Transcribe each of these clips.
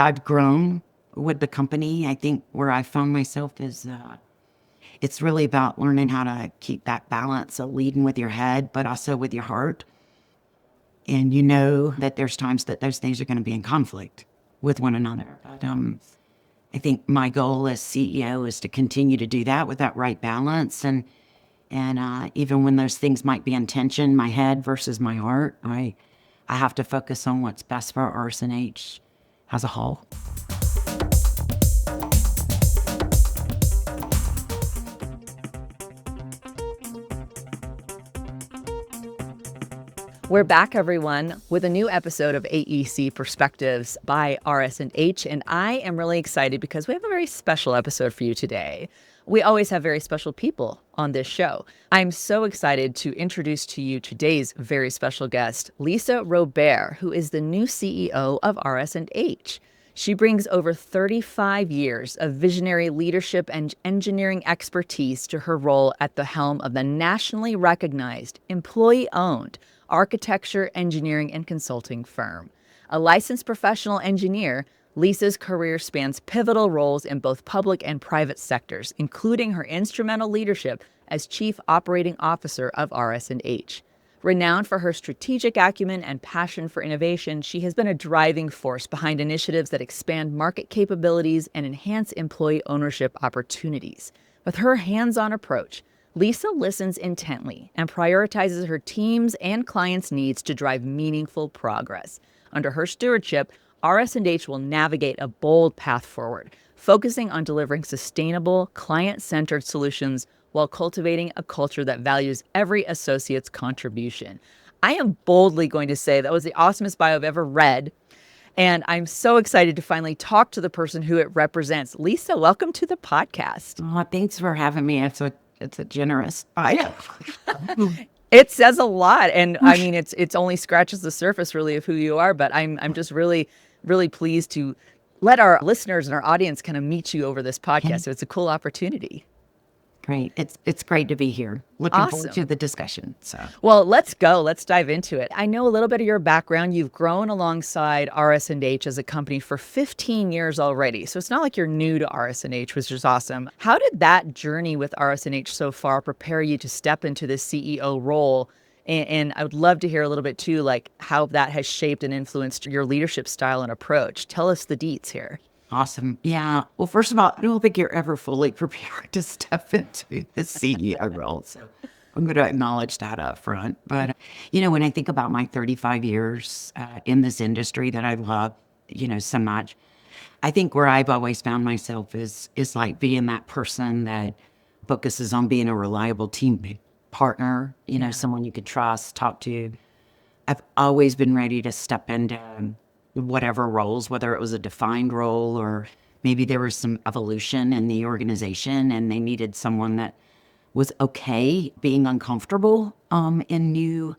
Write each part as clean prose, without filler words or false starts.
I've grown with the company. I think where I found myself is it's really about learning how to keep that balance of leading with your head, but also with your heart. And you know that there's times that those things are going to be in conflict with one another. But I think my goal as CEO is to continue to do that with that right balance. And even when those things might be in tension, my head versus my heart, I have to focus on what's best for RS&H as a whole. We're back, everyone, with a new episode of AEC Perspectives by RS&H, and I am really excited because we have a very special episode for you today. We always have very special people on this show. I'm so excited to introduce to you today's very special guest, Lisa Robert, who is the new CEO of RS&H. She brings over 35 years of visionary leadership and engineering expertise to her role at the helm of the nationally recognized, employee-owned architecture, engineering, and consulting firm. A licensed professional engineer, Lisa's career spans pivotal roles in both public and private sectors, including her instrumental leadership as Chief Operating Officer of RS&H. Renowned for her strategic acumen and passion for innovation, she has been a driving force behind initiatives that expand market capabilities and enhance employee ownership opportunities. With her hands-on approach, Lisa listens intently and prioritizes her team's and clients' needs to drive meaningful progress. Under her stewardship, RS&H will navigate a bold path forward, focusing on delivering sustainable, client-centered solutions while cultivating a culture that values every associate's contribution. I am boldly going to say that was the awesomest bio I've ever read, and I'm so excited to finally talk to the person who it represents. Lisa, welcome to the podcast. Oh, thanks for having me. It's a generous bio. It says a lot, and I mean, it's only scratches the surface really of who you are. But I'm just really pleased to let our listeners and our audience kind of meet you over this podcast. So it's a cool opportunity. Great. It's great to be here. Looking Awesome. forward to the discussion. Well, let's go. Let's dive into it. I know a little bit of your background. You've grown alongside RS&H as a company for 15 years already. So it's not like you're new to RS&H, which is awesome. How did that journey with RS&H so far prepare you to step into the CEO role? And I would love to hear a little bit too, like how that has shaped and influenced your leadership style and approach. Tell us the deets here. Awesome. Yeah. Well, first of all, I don't think you're ever fully prepared to step into the CEO role. So I'm going to acknowledge that up front. But, when I think about my 35 years in this industry that I love, so much, I think where I've always found myself is like being that person that focuses on being a reliable team partner, someone you could trust, talk to. I've always been ready to step into whatever roles, whether it was a defined role or maybe there was some evolution in the organization and they needed someone that was okay being uncomfortable in new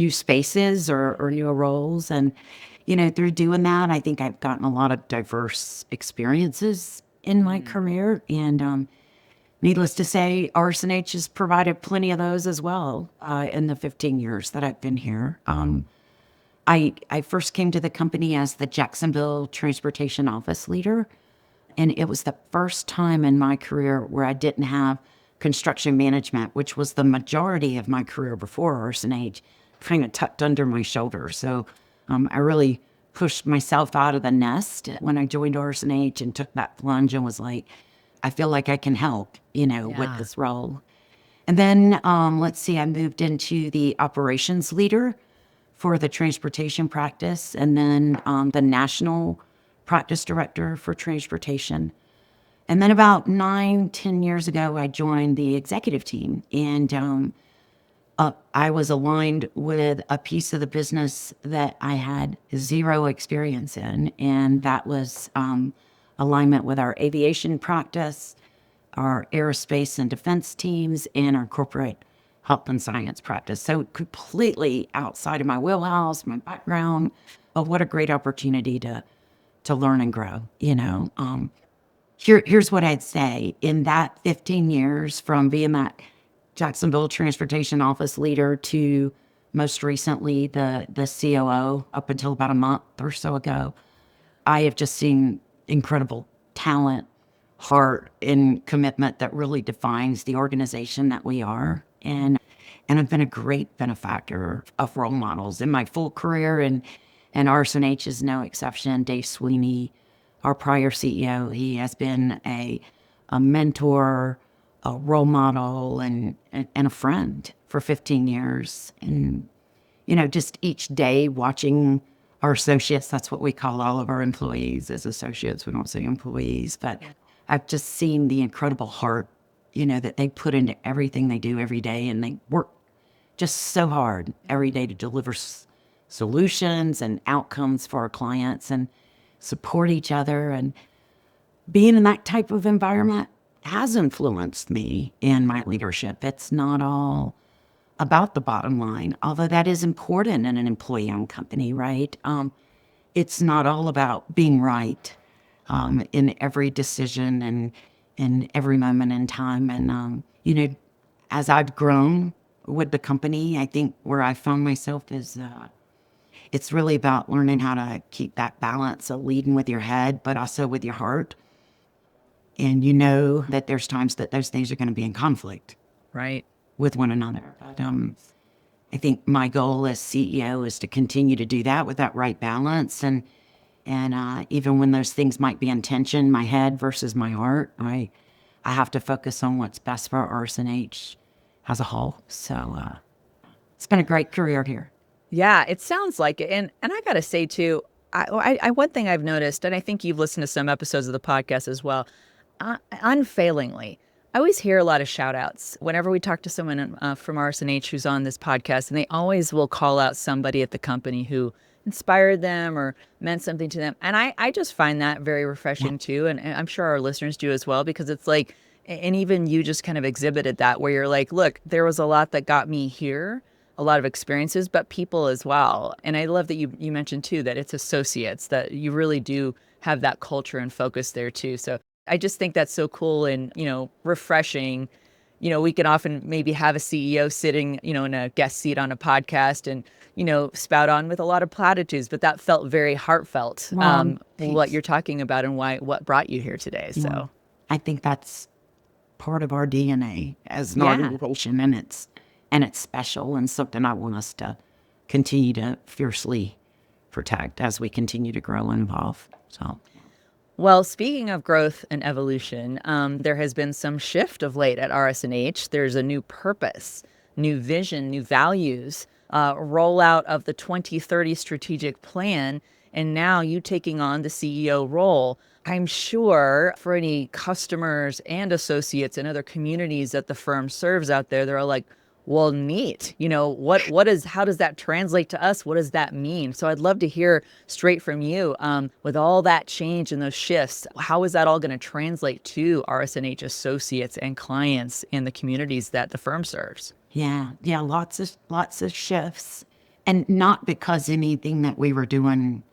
spaces or new roles. And, through doing that, I think I've gotten a lot of diverse experiences in my career. And needless to say, RS&H has provided plenty of those as well in the 15 years that I've been here. I first came to the company as the Jacksonville Transportation Office leader, and it was the first time in my career where I didn't have construction management, which was the majority of my career before RS&H, kind of tucked under my shoulder. So I really pushed myself out of the nest when I joined RS&H and took that plunge and was like, I feel like I can help, with this role. And then, I moved into the operations leader for the transportation practice, and then the national practice director for transportation. And then about 9-10 years ago, I joined the executive team, and I was aligned with a piece of the business that I had zero experience in, and that was alignment with our aviation practice, our aerospace and defense teams, and our corporate health and science practice. So completely outside of my wheelhouse, my background, but what a great opportunity to learn and grow, Here's what I'd say. In that 15 years, from being that Jacksonville Transportation Office leader to most recently the COO up until about a month or so ago, I have just seen incredible talent, heart, and commitment that really defines the organization that we are. And I've been a great benefactor of role models in my full career, and RS&H is no exception. Dave Sweeney, our prior CEO, he has been a mentor, a role model, and a friend for 15 years. And just each day watching our associates, that's what we call all of our employees as associates. We don't say employees, but I've just seen the incredible heart, that they put into everything they do every day. And they work just so hard every day to deliver solutions and outcomes for our clients and support each other. And being in that type of environment has influenced me in my leadership. It's not all about the bottom line, although that is important in an employee-owned company, right? It's not all about being right in every decision and in every moment in time. And, as I've grown with the company, I think where I found myself is it's really about learning how to keep that balance of leading with your head, but also with your heart. And that there's times that those things are going to be in conflict. Right. With one another. But I think my goal as CEO is to continue to do that with that right balance. And even when those things might be in tension, my head versus my heart, I have to focus on what's best for RS&H as a whole. So it's been a great career here. Yeah, it sounds like it. And I got to say, too, one thing I've noticed, and I think you've listened to some episodes of the podcast as well, unfailingly, I always hear a lot of shout outs whenever we talk to someone from RS&H who's on this podcast, and they always will call out somebody at the company who inspired them or meant something to them. And I just find that very refreshing too. And I'm sure our listeners do as well, because it's like, and even you just kind of exhibited that where you're like, look, there was a lot that got me here, a lot of experiences, but people as well. And I love that you mentioned too, that it's associates, that you really do have that culture and focus there too. So I just think that's so cool and, refreshing. We can often maybe have a CEO sitting, in a guest seat on a podcast and, spout on with a lot of platitudes, but that felt very heartfelt, what you're talking about and what brought you here today. So I think that's part of our DNA as an organization, and it's special and something I want us to continue to fiercely protect as we continue to grow and evolve. So. Well, speaking of growth and evolution, there has been some shift of late at RS&H. There's a new purpose, new vision, new values, rollout of the 2030 strategic plan, and now you taking on the CEO role. I'm sure for any customers and associates and other communities that the firm serves out there, they're all like, well, neat. How does that translate to us? What does that mean? So I'd love to hear straight from you, with all that change and those shifts, how is that all going to translate to RS&H associates and clients in the communities that the firm serves? Yeah, lots of shifts, and not because anything that we were doing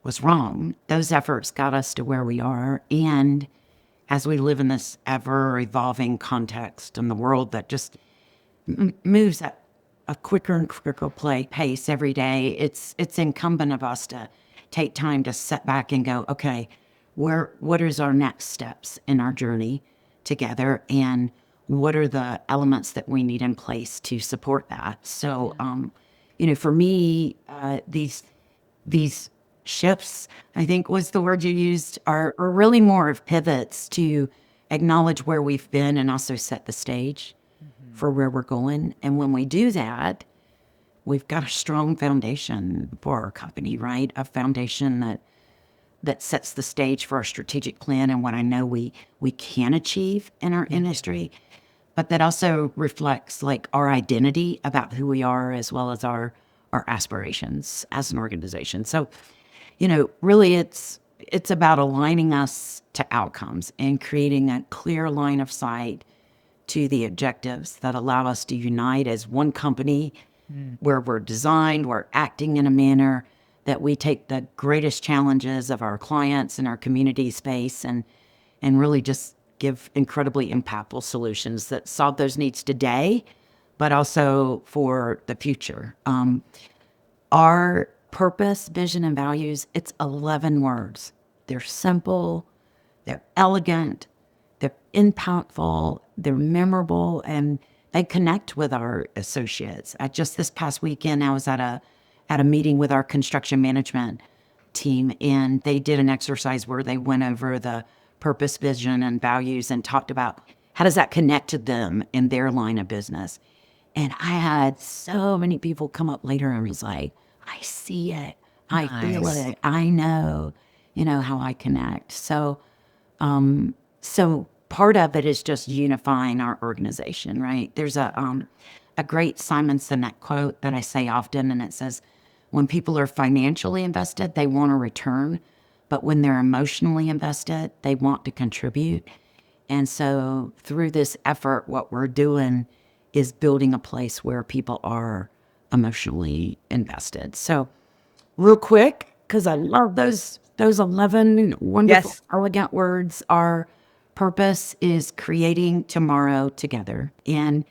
was wrong. Those efforts got us to where we are, and as we live in this ever-evolving context in the world that just moves at a quicker and quicker pace every day, it's incumbent of us to take time to sit back and go, okay, what is our next steps in our journey together, and what are the elements that we need in place to support that? So, for me, these shifts, I think was the word you used, are really more of pivots to acknowledge where we've been and also set the stage for where we're going. And when we do that, we've got a strong foundation for our company, right? A foundation that sets the stage for our strategic plan and what I know we can achieve in our industry, but that also reflects like our identity about who we are, as well as our aspirations as an organization. So, really it's about aligning us to outcomes and creating a clear line of sight to the objectives that allow us to unite as one company, where we're acting in a manner that we take the greatest challenges of our clients and our communities face, and really just give incredibly impactful solutions that solve those needs today, but also for the future. Our purpose, vision, and values, it's 11 words. They're simple, they're elegant, they're impactful, they're memorable, and they connect with our associates. Just this past weekend, I was at a meeting with our construction management team, and they did an exercise where they went over the purpose, vision, and values and talked about how does that connect to them in their line of business. And I had so many people come up later and was like, I see it. I feel Nice. it. I know, how I connect. So part of it is just unifying our organization, right? There's a great Simon Sinek quote that I say often, and it says, when people are financially invested, they want a return, but when they're emotionally invested, they want to contribute. And so through this effort, what we're doing is building a place where people are emotionally invested. So real quick, because I love those 11 wonderful, Yes. elegant words. Our purpose is creating tomorrow together. And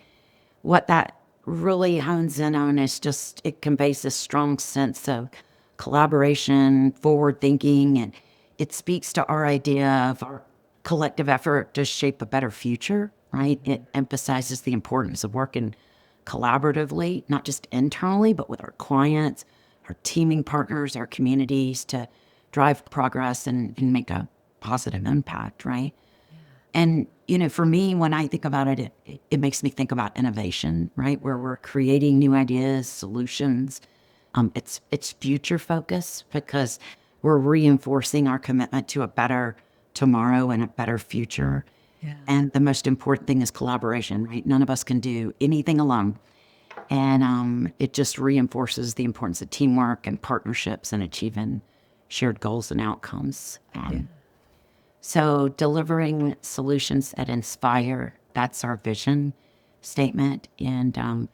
what that really hones in on is just, it conveys this strong sense of collaboration, forward thinking, and it speaks to our idea of our collective effort to shape a better future, right? It emphasizes the importance of working collaboratively, not just internally, but with our clients, our teaming partners, our communities to drive progress and make a positive impact, right? And, for me, when I think about it, it makes me think about innovation, right? Where we're creating new ideas, solutions. It's future focused because we're reinforcing our commitment to a better tomorrow and a better future. Yeah. And the most important thing is collaboration, right? None of us can do anything alone. And it just reinforces the importance of teamwork and partnerships and achieving shared goals and outcomes. So delivering solutions that inspire, that's our vision statement. And,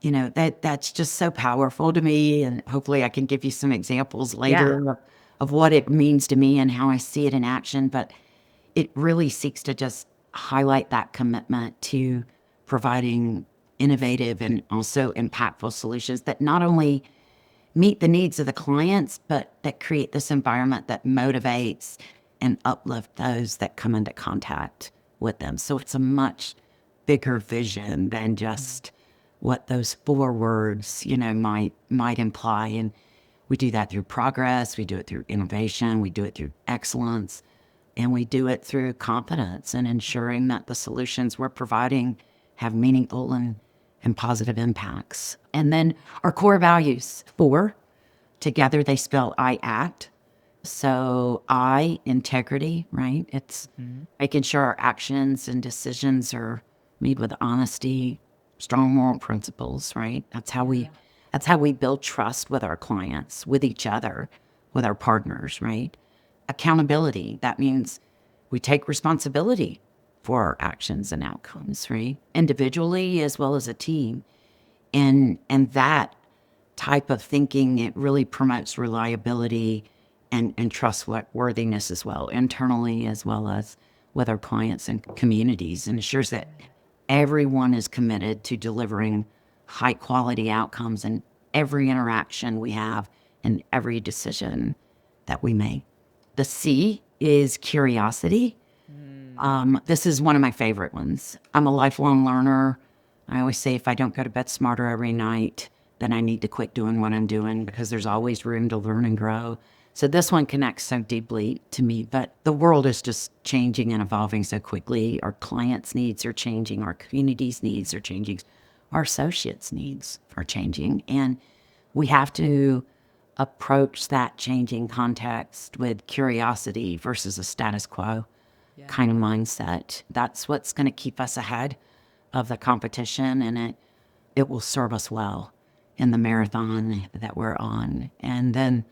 that's just so powerful to me. And hopefully I can give you some examples later of what it means to me and how I see it in action. But it really seeks to just highlight that commitment to providing innovative and also impactful solutions that not only meet the needs of the clients, but that create this environment that motivates and uplift those that come into contact with them. So it's a much bigger vision than just what those 4 words, might imply. And we do that through progress, we do it through innovation, we do it through excellence, and we do it through confidence and ensuring that the solutions we're providing have meaningful and positive impacts. And then our core values, 4, together they spell I act. So I, integrity, right? It's making sure our actions and decisions are made with honesty, strong moral principles, right? That's how we build trust with our clients, with each other, with our partners, right? Accountability, that means we take responsibility for our actions and outcomes, right? Individually as well as a team. And that type of thinking, it really promotes reliability and trustworthiness as well, internally as well as with our clients and communities, and ensures that everyone is committed to delivering high quality outcomes in every interaction we have and every decision that we make. The C is curiosity. This is one of my favorite ones. I'm a lifelong learner. I always say if I don't go to bed smarter every night, then I need to quit doing what I'm doing because there's always room to learn and grow. So this one connects so deeply to me, but the world is just changing and evolving so quickly. Our clients' needs are changing. Our community's needs are changing. Our associates' needs are changing. And we have to approach that changing context with curiosity versus a status quo kind of mindset. That's what's going to keep us ahead of the competition, and it will serve us well in the marathon that we're on. And then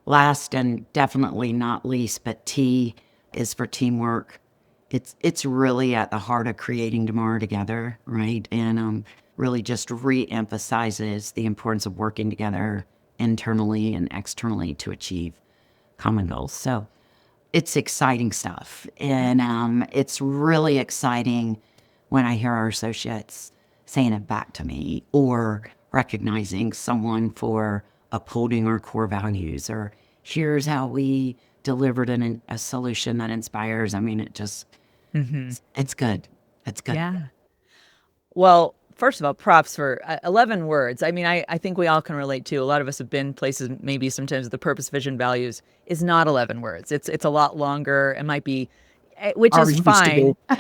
last and definitely not least, but T is for teamwork. It's really at the heart of creating tomorrow together, right? And really just re-emphasizes the importance of working together internally and externally to achieve common goals. So it's exciting stuff. And it's really exciting when I hear our associates saying it back to me or recognizing someone for upholding our core values, or here's how we delivered a solution that inspires. I mean, it's good. It's good. Yeah. Well, first of all, props for 11 words. I mean, I think we all can relate to. A lot of us have been places, maybe sometimes the purpose, vision, values is not 11 words. It's a lot longer. It might be, which is Ours used to be.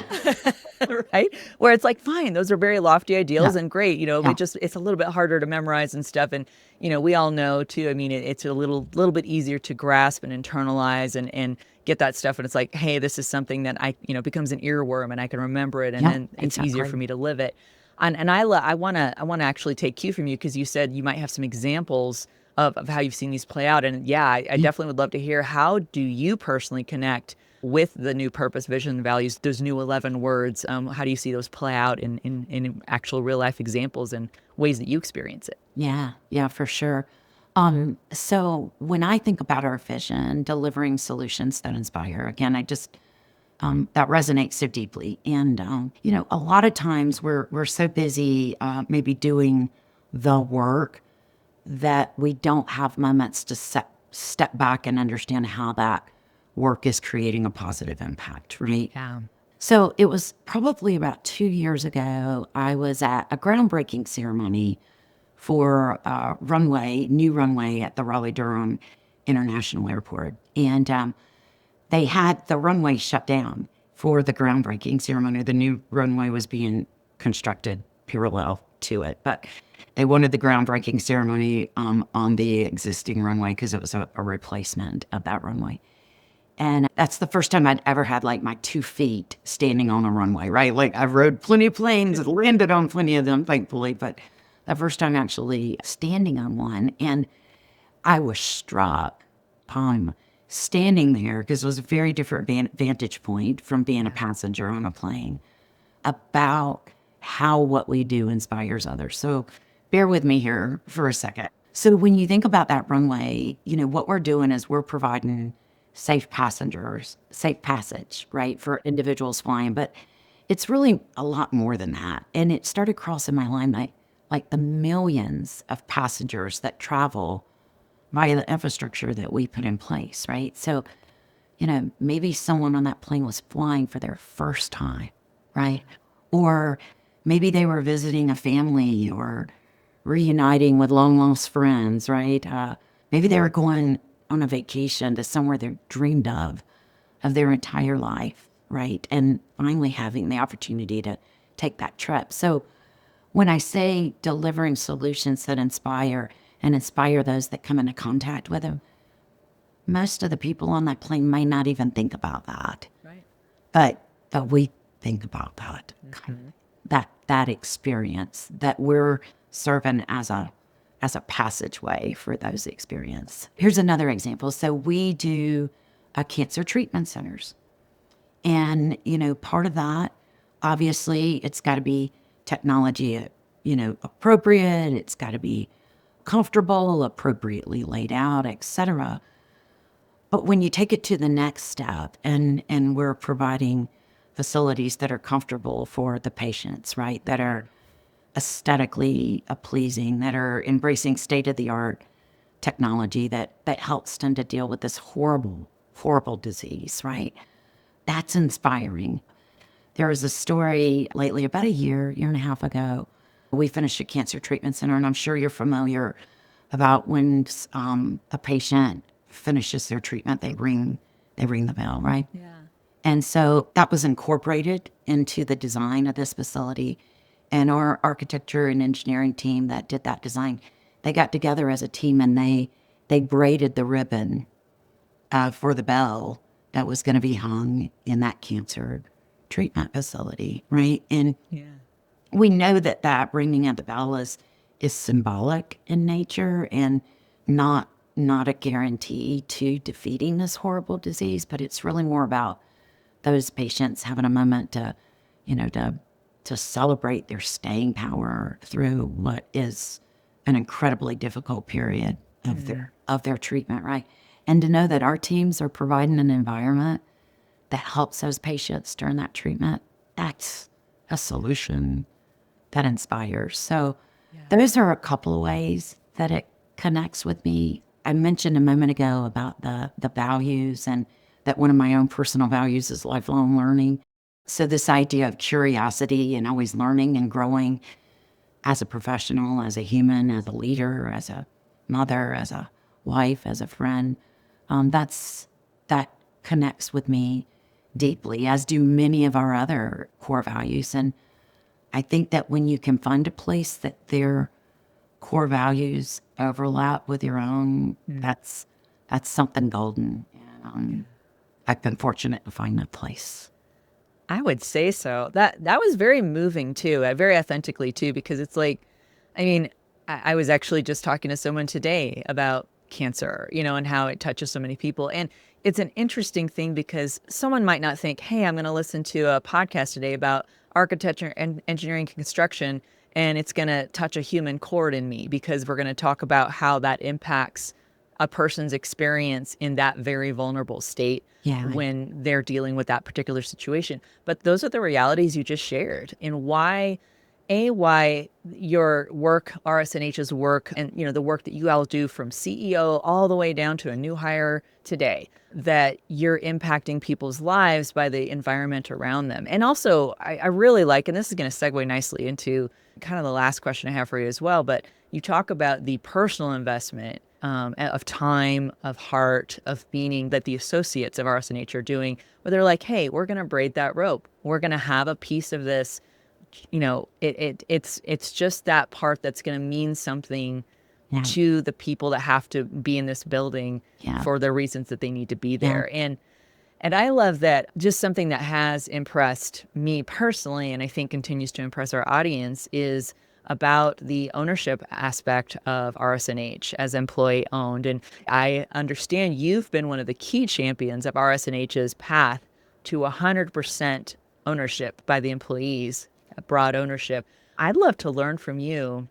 fine, right? Where it's like, fine, those are very lofty Yeah. ideals and great. Yeah. It's a little bit harder to memorize and stuff. And, we all know too, I mean, it's a little bit easier to grasp and internalize and get that stuff. And it's like, hey, this is something that becomes an earworm and I can remember it. And Yeah. then it's easier for Exactly. me to live it. And I wanna actually take cue from you because you said you might have some examples of how you've seen these play out. And yeah, I Yeah. definitely would love to hear, how do you personally connect with the new purpose, vision, and values, those new 11 words? How do you see those play out in actual real life examples and ways that you experience it? Yeah. Yeah, for sure. So when I think about our vision, delivering solutions that inspire, again, that resonates so deeply. And, a lot of times we're so busy, maybe doing the work, that we don't have moments to step back and understand how that work is creating a positive impact, right? Yeah. So it was probably about 2 years ago. I was at a groundbreaking ceremony for new runway at the Raleigh-Durham International Airport. And they had the runway shut down for the groundbreaking ceremony. The new runway was being constructed parallel to it, but they wanted the groundbreaking ceremony on the existing runway because it was a replacement of that runway. And that's the first time I'd ever had like my 2 feet standing on a runway, right? Like I've rode plenty of planes, landed on plenty of them, thankfully, but the first time actually standing on one. And I was struck, standing there, because it was a very different vantage point from being a passenger on a plane, about how what we do inspires others. So bear with me here for a second. So when you think about that runway, what we're doing is we're providing safe passage, right, for individuals flying. But it's really a lot more than that. And it started crossing my mind, like the millions of passengers that travel via the infrastructure that we put in place, right? So, maybe someone on that plane was flying for their first time, right? Or maybe they were visiting a family or reuniting with long lost friends, right? Maybe they were going on a vacation to somewhere they dreamed of their entire life, right? And finally having the opportunity to take that trip. So when I say delivering solutions that inspire and inspire those that come into contact with them, most of the people on that plane may not even think about that. Right. But we think about that. That experience, that we're serving as a passageway for those experiences. Here's another example. So we do cancer treatment centers. And, part of that, obviously, it's got to be technology, appropriate. It's got to be comfortable, appropriately laid out, etc. But when you take it to the next step, and we're providing facilities that are comfortable for the patients, right, that are aesthetically pleasing, that are embracing state-of-the-art technology that helps them to deal with this horrible, horrible disease, right? That's inspiring. There was a story lately, about a year and a half ago. We finished a cancer treatment center, and I'm sure you're familiar about when a patient finishes their treatment, they ring the bell, right? Yeah. And so that was incorporated into the design of this facility. And our architecture and engineering team that did that design, they got together as a team and they braided the ribbon for the bell that was going to be hung in that cancer treatment facility, right? And Yeah. we know that ringing of the bell is symbolic in nature and not a guarantee to defeating this horrible disease, but it's really more about those patients having a moment to celebrate their staying power through what is an incredibly difficult period of their treatment, right? And to know that our teams are providing an environment that helps those patients during that treatment, that's a solution that inspires. So those are a couple of ways that connects with me. I mentioned a moment ago about the values, and that one of my own personal values is lifelong learning. So this idea of curiosity and always learning and growing as a professional, as a human, as a leader, as a mother, as a wife, as a friend, that connects with me deeply, as do many of our other core values. And I think that when you can find a place that their core values overlap with your own, that's something golden. And I've been fortunate to find that place. I would say so. That was very moving too, very authentically too, because it's like, I mean, I was actually just talking to someone today about cancer, and how it touches so many people. And it's an interesting thing because someone might not think, hey, I'm going to listen to a podcast today about architecture and engineering and construction, and it's going to touch a human chord in me because we're going to talk about how that impacts a person's experience in that very vulnerable state Yeah. when they're dealing with that particular situation. But those are the realities you just shared, and why your work, RS&H's work, and the work that you all do from CEO all the way down to a new hire today, that you're impacting people's lives by the environment around them. And also, I really like, and this is going to segue nicely into kind of the last question I have for you as well, but you talk about the personal investment of time, of heart, of meaning that the associates of RS&H are doing, where they're like, hey, we're going to braid that rope. We're going to have a piece of this. It's just that part that's going to mean something to the people that have to be in this building for the reasons that they need to be there. And I love that. Just something that has impressed me personally, and I think continues to impress our audience, is about the ownership aspect of RS&H as employee owned. And I understand you've been one of the key champions of RS&H's path to 100% ownership by the employees, broad ownership. I'd love to learn from you.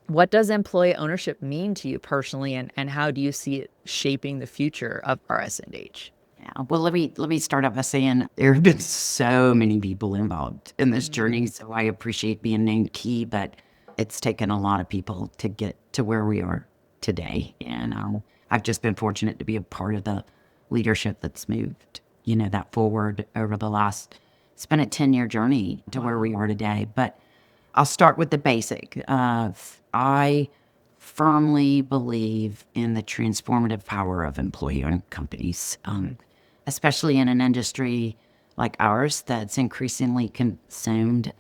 What does employee ownership mean to you personally, and how do you see it shaping the future of RS&H? Yeah. Well, let me start off by saying there have been so many people involved in this journey, so I appreciate being named key, but it's taken a lot of people to get to where we are today. And I've just been fortunate to be a part of the leadership that's moved, that forward over the last, it's been a 10-year journey to where we are today. But I'll start with the basic. I firmly believe in the transformative power of employee-owned companies, especially in an industry like ours that's increasingly consumed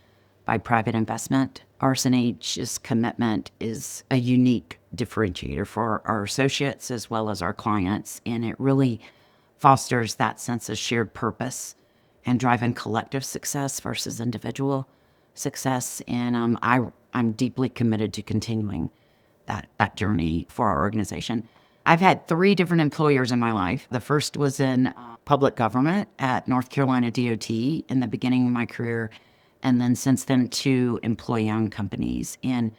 by private investment. RS&H's commitment is a unique differentiator for our associates as well as our clients, and it really fosters that sense of shared purpose and driving collective success versus individual success. And I'm deeply committed to continuing that journey for our organization. I've had 3 different employers in my life. The first was in public government at North Carolina DOT in the beginning of my career, and then since then 2 employee-owned companies. And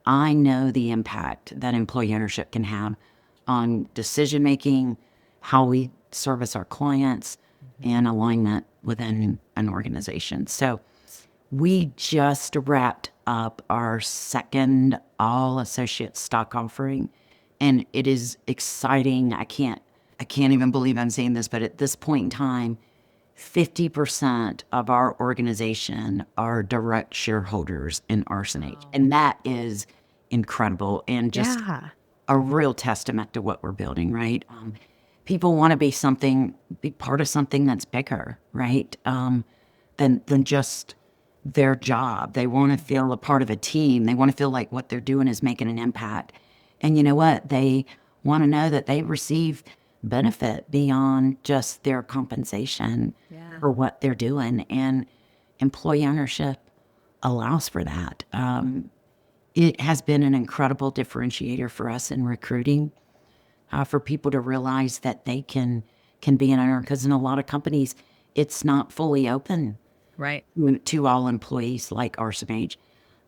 I know the impact that employee ownership can have on decision-making, how we service our clients, and alignment within an organization. So we just wrapped up our second all-associate stock offering, and it is exciting. I can't even believe I'm saying this, but at this point in time, 50% of our organization are direct shareholders in RS&H. And that is incredible and just a real testament to what we're building, right? People want to be part of something that's bigger, right? Than just their job. They want to feel a part of a team. They want to feel like what they're doing is making an impact. And you know what? They want to know that they receive benefit beyond just their compensation for what they're doing. And employee ownership allows for that. It has been an incredible differentiator for us in recruiting, for people to realize that they can be an owner, because in a lot of companies, it's not fully open to all employees like RS&H.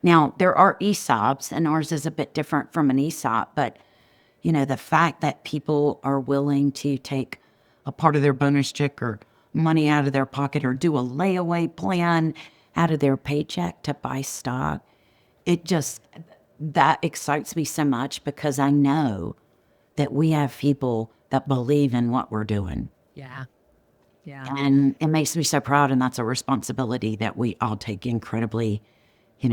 Now, there are ESOPs, and ours is a bit different from an ESOP, but the fact that people are willing to take a part of their bonus check or money out of their pocket or do a layaway plan out of their paycheck to buy stock, that excites me so much because I know that we have people that believe in what we're doing. Yeah. Yeah. And it makes me so proud. And that's a responsibility that we all take incredibly,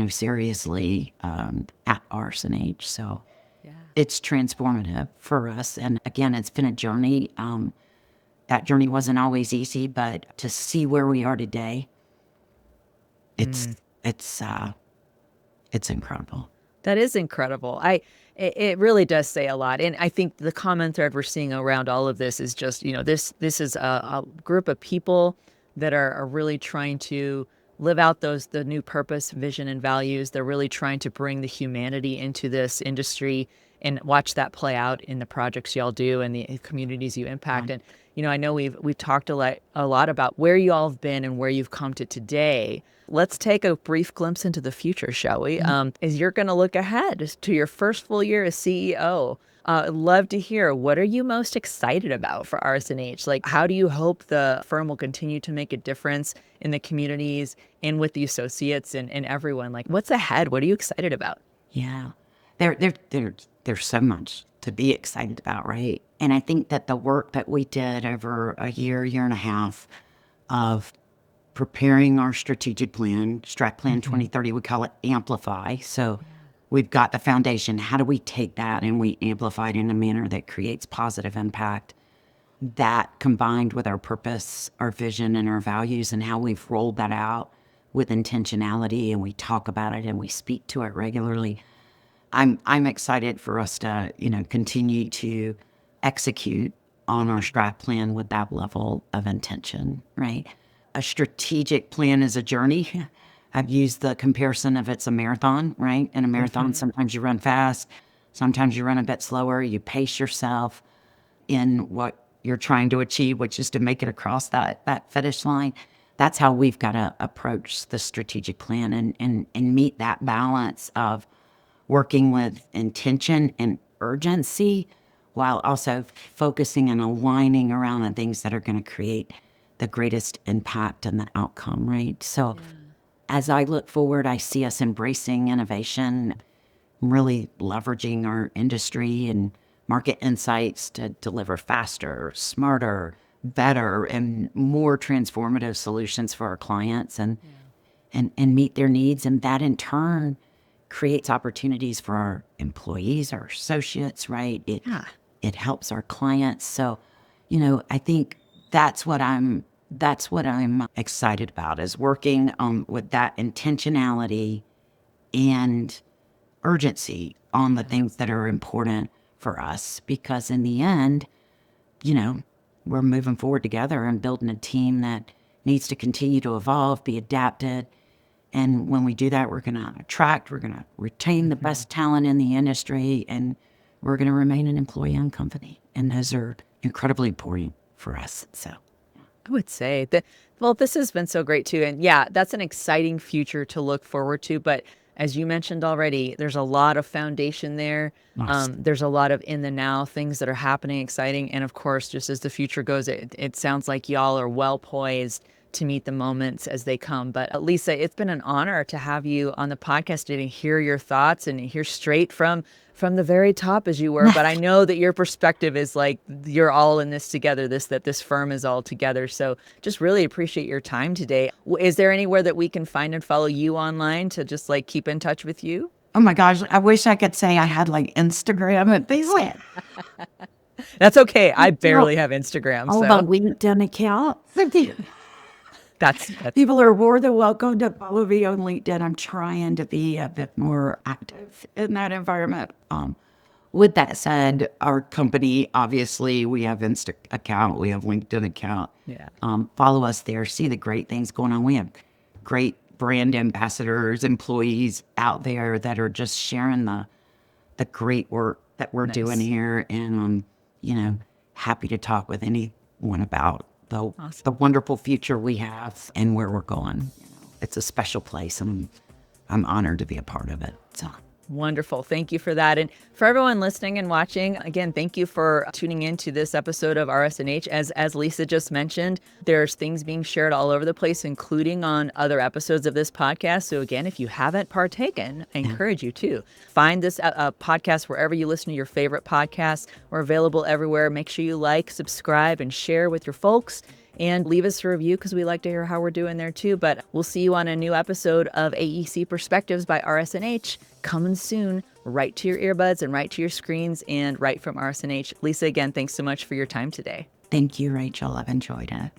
seriously at RS&H. So Yeah. it's transformative for us. And again, it's been a journey. That journey wasn't always easy, but to see where we are today, it's incredible. That is incredible. It really does say a lot. And I think the common thread we're seeing around all of this is just, this is a group of people that are really trying to live out the new purpose, vision, and values. They're really trying to bring the humanity into this industry and watch that play out in the projects y'all do and the communities you impact. And, I know we've talked a lot about where you all have been and where you've come to today. Let's take a brief glimpse into the future, shall we? As you're going to look ahead to your first full year as CEO, I'd love to hear, what are you most excited about for RS&H? Like, how do you hope the firm will continue to make a difference in the communities and with the associates and everyone? Like, what's ahead? What are you excited about? Yeah, there's so much to be excited about, right? And I think that the work that we did over a year and a half of preparing our strategic plan, Strat Plan 2030, we call it Amplify. So we've got the foundation. How do we take that and we amplify it in a manner that creates positive impact? That combined with our purpose, our vision, and our values, and how we've rolled that out with intentionality, and we talk about it and we speak to it regularly. I'm excited for us to, continue to execute on our strat plan with that level of intention, right? A strategic plan is a journey. I've used the comparison of it's a marathon, right? In a marathon, sometimes you run fast, sometimes you run a bit slower, you pace yourself in what you're trying to achieve, which is to make it across that finish line. That's how we've got to approach the strategic plan and meet that balance of working with intention and urgency while also focusing and aligning around the things that are going to create the greatest impact and the outcome, right? So as I look forward, I see us embracing innovation, really leveraging our industry and market insights to deliver faster, smarter, better, and more transformative solutions for our clients and meet their needs. And that in turn creates opportunities for our employees, our associates, right? It helps our clients. So, I think that's what I'm excited about, is working with that intentionality and urgency on the things that are important for us. Because in the end, we're moving forward together and building a team that needs to continue to evolve, be adapted. And when we do that, we're going to attract, we're going to retain the best talent in the industry, and we're going to remain an employee-owned company. And those are incredibly important for us. So I would say that, well, this has been so great too. And yeah, that's an exciting future to look forward to. But as you mentioned already, there's a lot of foundation there. Nice. There's a lot of in the now things that are happening, exciting. And of course, just as the future goes, it sounds like y'all are well poised to meet the moments as they come. But Lisa, it's been an honor to have you on the podcast today, to hear your thoughts and hear straight from the very top as you were. But I know that your perspective is like, you're all in this together, that this firm is all together. So just really appreciate your time today. Is there anywhere that we can find and follow you online to just like keep in touch with you? Oh my gosh, I wish I could say I had like Instagram and things like that. That's okay. I barely have Instagram. Oh, So the LinkedIn account. that's People are more than welcome to follow me on LinkedIn. I'm trying to be a bit more active in that environment. With that said, our company, obviously, we have Insta account, we have LinkedIn account. Yeah. Follow us there, see the great things going on. We have great brand ambassadors, employees out there that are just sharing the great work that we're doing here. And happy to talk with anyone about the wonderful future we have and where we're going. It's a special place, and I'm honored to be a part of it. So Wonderful. Thank you for that. And for everyone listening and watching, again, thank you for tuning in to this episode of RS&H. As Lisa just mentioned, there's things being shared all over the place, including on other episodes of this podcast. So again, if you haven't partaken, I encourage you to find this podcast wherever you listen to your favorite podcasts. We're available everywhere. Make sure you like, subscribe, and share with your folks. And leave us a review because we like to hear how we're doing there too. But we'll see you on a new episode of AEC Perspectives by RS&H coming soon, right to your earbuds and right to your screens and right from RS&H. Lisa, again, thanks so much for your time today. Thank you, Rachel. I've enjoyed it.